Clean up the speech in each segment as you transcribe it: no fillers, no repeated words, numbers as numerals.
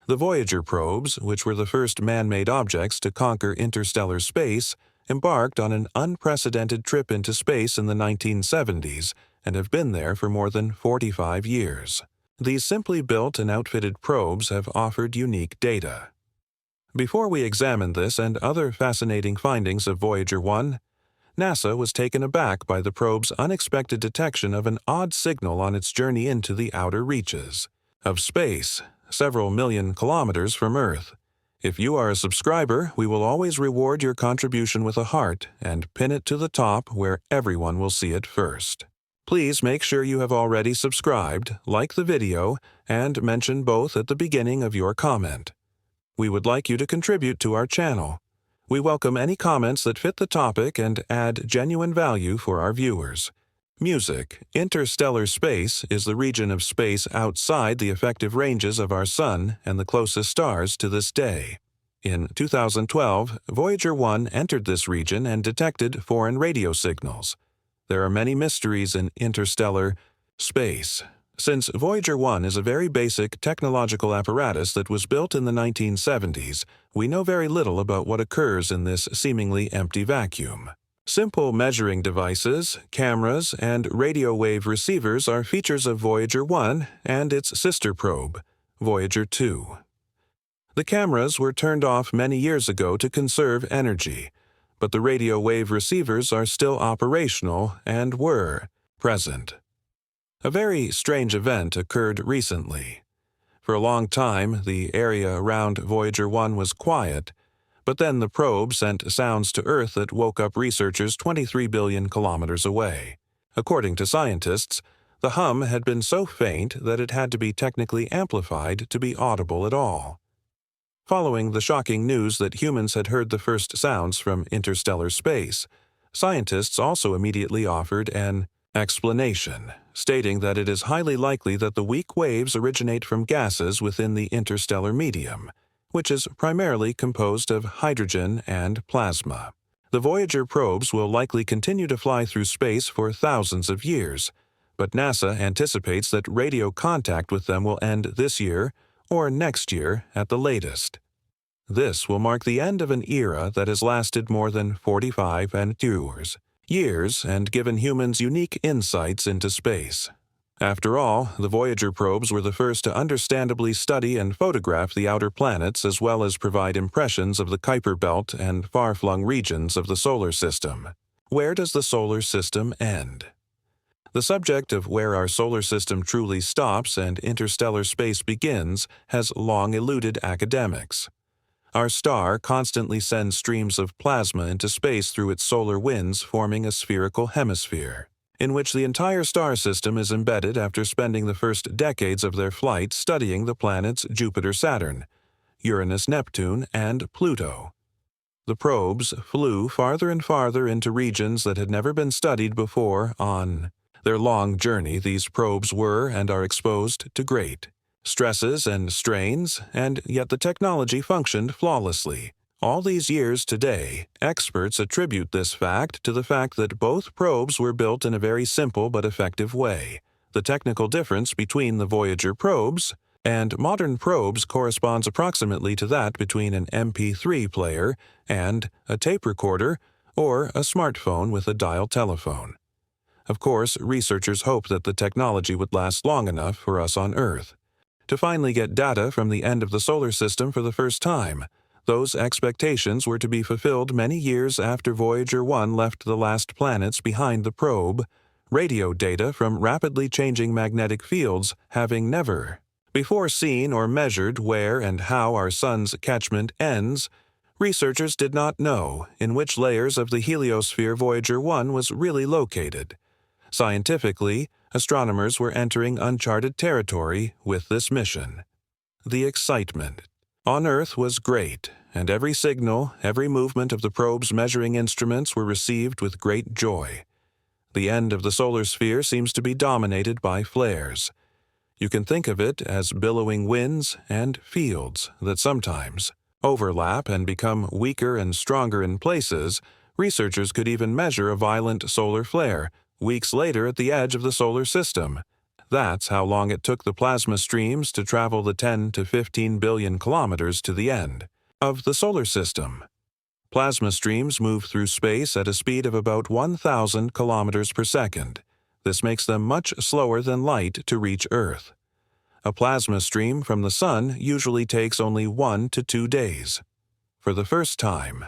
The Voyager probes, which were the first man-made objects to conquer interstellar space, embarked on an unprecedented trip into space in the 1970s and have been there for more than 45 years. These simply built and outfitted probes have offered unique data. Before we examine this and other fascinating findings of Voyager 1, NASA was taken aback by the probe's unexpected detection of an odd signal on its journey into the outer reaches of space, several million kilometers from Earth. If you are a subscriber, we will always reward your contribution with a heart and pin it to the top where everyone will see it first. Please make sure you have already subscribed, like the video, and mention both at the beginning of your comment. We would like you to contribute to our channel. We welcome any comments that fit the topic and add genuine value for our viewers. Music. Interstellar space is the region of space outside the effective ranges of our Sun and the closest stars to this day. In 2012, Voyager 1 entered this region and detected foreign radio signals. There are many mysteries in interstellar space. Since Voyager 1 is a very basic technological apparatus that was built in the 1970s, we know very little about what occurs in this seemingly empty vacuum. Simple measuring devices, cameras, and radio wave receivers are features of Voyager 1 and its sister probe, Voyager 2. The cameras were turned off many years ago to conserve energy, but the radio wave receivers are still operational and were present. A very strange event occurred recently. For a long time, the area around Voyager 1 was quiet, but then the probe sent sounds to Earth that woke up researchers 23 billion kilometers away. According to scientists, the hum had been so faint that it had to be technically amplified to be audible at all. Following the shocking news that humans had heard the first sounds from interstellar space, scientists also immediately offered an explanation, stating that it is highly likely that the weak waves originate from gases within the interstellar medium, which is primarily composed of hydrogen and plasma. The Voyager probes will likely continue to fly through space for thousands of years, but NASA anticipates that radio contact with them will end this year or next year at the latest. This will mark the end of an era that has lasted more than 45 years and given humans unique insights into space. After all, the Voyager probes were the first to understandably study and photograph the outer planets as well as provide impressions of the Kuiper Belt and far-flung regions of the solar system. Where does the solar system end? The subject of where our solar system truly stops and interstellar space begins has long eluded academics. Our star constantly sends streams of plasma into space through its solar winds, forming a spherical hemisphere, in which the entire star system is embedded after spending the first decades of their flight studying the planets Jupiter-Saturn, Uranus-Neptune, and Pluto. The probes flew farther and farther into regions that had never been studied before. On their long journey, these probes were and are exposed to great stresses and strains, and yet the technology functioned flawlessly. All these years today, experts attribute this fact to the fact that both probes were built in a very simple but effective way. The technical difference between the Voyager probes and modern probes corresponds approximately to that between an MP3 player and a tape recorder or a smartphone with a dial telephone. Of course, researchers hoped that the technology would last long enough for us on Earth to finally get data from the end of the solar system for the first time. Those expectations were to be fulfilled many years after Voyager 1 left the last planets behind the probe, radio data from rapidly changing magnetic fields having never before seen or measured where and how our Sun's catchment ends. Researchers did not know in which layers of the heliosphere Voyager 1 was really located. Scientifically, astronomers were entering uncharted territory with this mission. The excitement on Earth was great, and every signal, every movement of the probe's measuring instruments were received with great joy. The end of the solar sphere seems to be dominated by flares. You can think of it as billowing winds and fields that sometimes overlap and become weaker and stronger in places. Researchers could even measure a violent solar flare weeks later at the edge of the solar system. That's how long it took the plasma streams to travel the 10 to 15 billion kilometers to the end of the solar system. Plasma streams move through space at a speed of about 1,000 kilometers per second. This makes them much slower than light to reach Earth. A plasma stream from the Sun usually takes only 1 to 2 days. For the first time,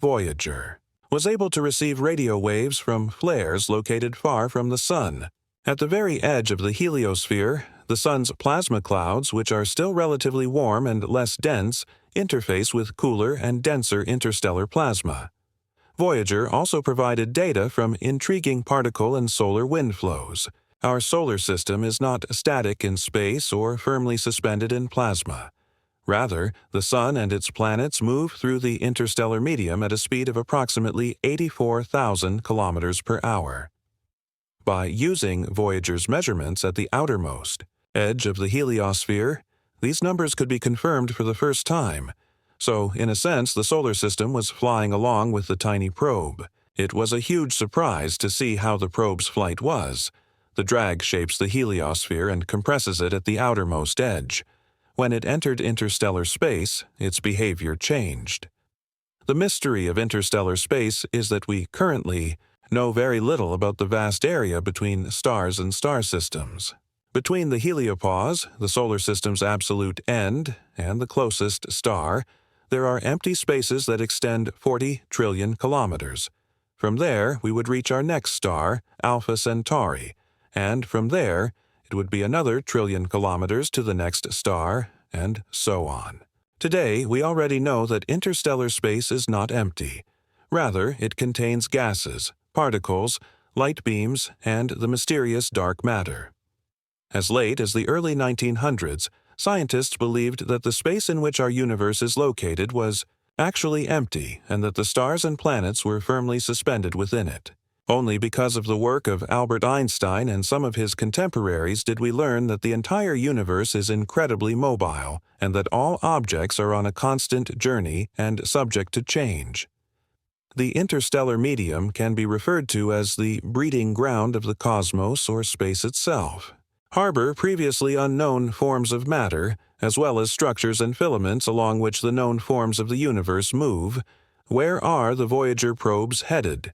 Voyager was able to receive radio waves from flares located far from the Sun. At the very edge of the heliosphere, the Sun's plasma clouds, which are still relatively warm and less dense, interface with cooler and denser interstellar plasma. Voyager also provided data from intriguing particle and solar wind flows. Our solar system is not static in space or firmly suspended in plasma. Rather, the Sun and its planets move through the interstellar medium at a speed of approximately 84,000 kilometers per hour. By using Voyager's measurements at the outermost edge of the heliosphere, these numbers could be confirmed for the first time. So, in a sense, the solar system was flying along with the tiny probe. It was a huge surprise to see how the probe's flight was. The drag shapes the heliosphere and compresses it at the outermost edge. When it entered interstellar space, its behavior changed. The mystery of interstellar space is that we currently know very little about the vast area between stars and star systems. Between the heliopause, the solar system's absolute end, and the closest star, there are empty spaces that extend 40 trillion kilometers. From there, we would reach our next star, Alpha Centauri, and from there, it would be another trillion kilometers to the next star, and so on. Today, we already know that interstellar space is not empty. Rather, it contains gases, particles, light beams, and the mysterious dark matter. As late as the early 1900s, scientists believed that the space in which our universe is located was actually empty and that the stars and planets were firmly suspended within it. Only because of the work of Albert Einstein and some of his contemporaries did we learn that the entire universe is incredibly mobile and that all objects are on a constant journey and subject to change. The interstellar medium can be referred to as the breeding ground of the cosmos or space itself. Harbor previously unknown forms of matter, as well as structures and filaments along which the known forms of the universe move. Where are the Voyager probes headed?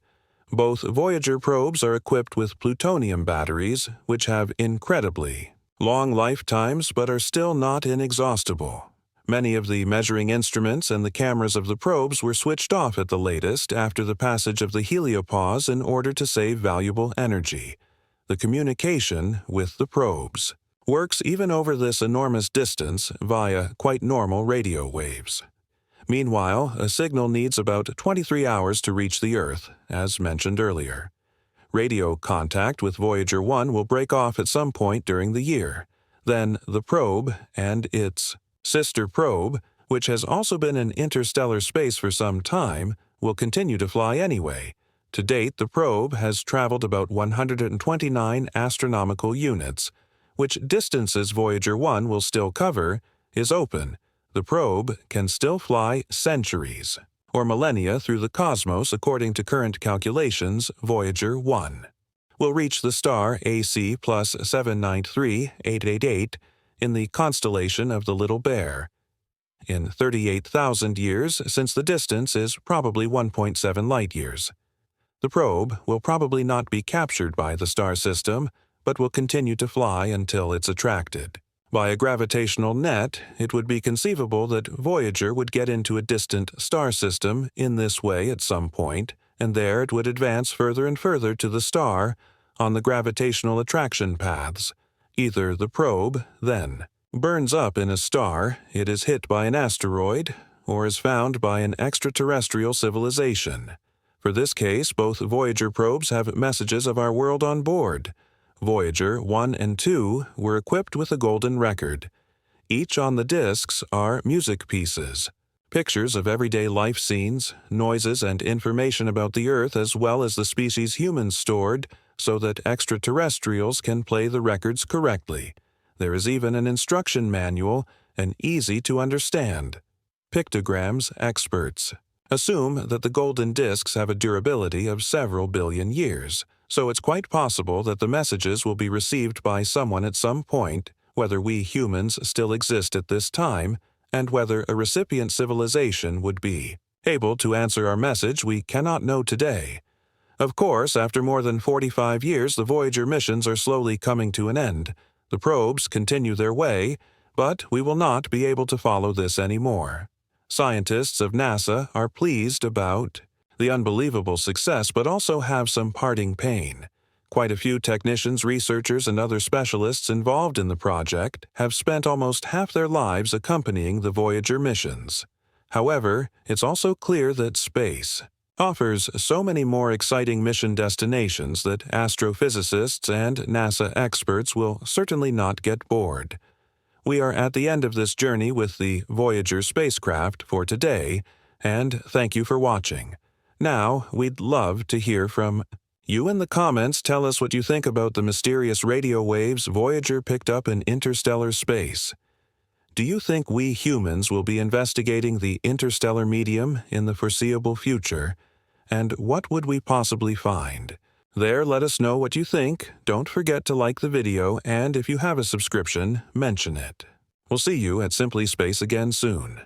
Both Voyager probes are equipped with plutonium batteries, which have incredibly long lifetimes but are still not inexhaustible. Many of the measuring instruments and the cameras of the probes were switched off at the latest after the passage of the heliopause in order to save valuable energy. The communication with the probes works even over this enormous distance via quite normal radio waves. Meanwhile, a signal needs about 23 hours to reach the Earth, as mentioned earlier. Radio contact with Voyager 1 will break off at some point during the year. Then the probe and its sister probe, which has also been in interstellar space for some time, will continue to fly anyway. To date, the probe has traveled about 129 astronomical units, which distances Voyager 1 will still cover, is open. The probe can still fly centuries, or millennia through the cosmos according to current calculations. Voyager 1 will reach the star AC plus 793888 in the constellation of the Little Bear in 38,000 years, since the distance is probably 1.7 light-years. The probe will probably not be captured by the star system, but will continue to fly until it's attracted by a gravitational net. It would be conceivable that Voyager would get into a distant star system in this way at some point, and there it would advance further and further to the star on the gravitational attraction paths. Either the probe, then, burns up in a star, it is hit by an asteroid, or is found by an extraterrestrial civilization. For this case, both Voyager probes have messages of our world on board. Voyager 1 and 2 were equipped with a golden record. Each on the discs are music pieces, pictures of everyday life scenes, noises, and information about the Earth as well as the species humans stored so that extraterrestrials can play the records correctly. There is even an instruction manual and easy to understand. Pictograms experts assume that the golden discs have a durability of several billion years, So it's quite possible that the messages will be received by someone at some point, whether we humans still exist at this time, and whether a recipient civilization would be able to answer our message we cannot know today. Of course, after more than 45 years, the Voyager missions are slowly coming to an end. The probes continue their way, but we will not be able to follow this anymore. Scientists of NASA are pleased about the unbelievable success, but also have some parting pain. Quite a few technicians, researchers, and other specialists involved in the project have spent almost half their lives accompanying the Voyager missions. However, it's also clear that space offers so many more exciting mission destinations that astrophysicists and NASA experts will certainly not get bored. We are at the end of this journey with the Voyager spacecraft for today, and thank you for watching. Now, we'd love to hear from you in the comments. Tell us what you think about the mysterious radio waves Voyager picked up in interstellar space. Do you think we humans will be investigating the interstellar medium in the foreseeable future? And what would we possibly find? There, let us know what you think. Don't forget to like the video, and if you have a subscription, mention it. We'll see you at Simply Space again soon.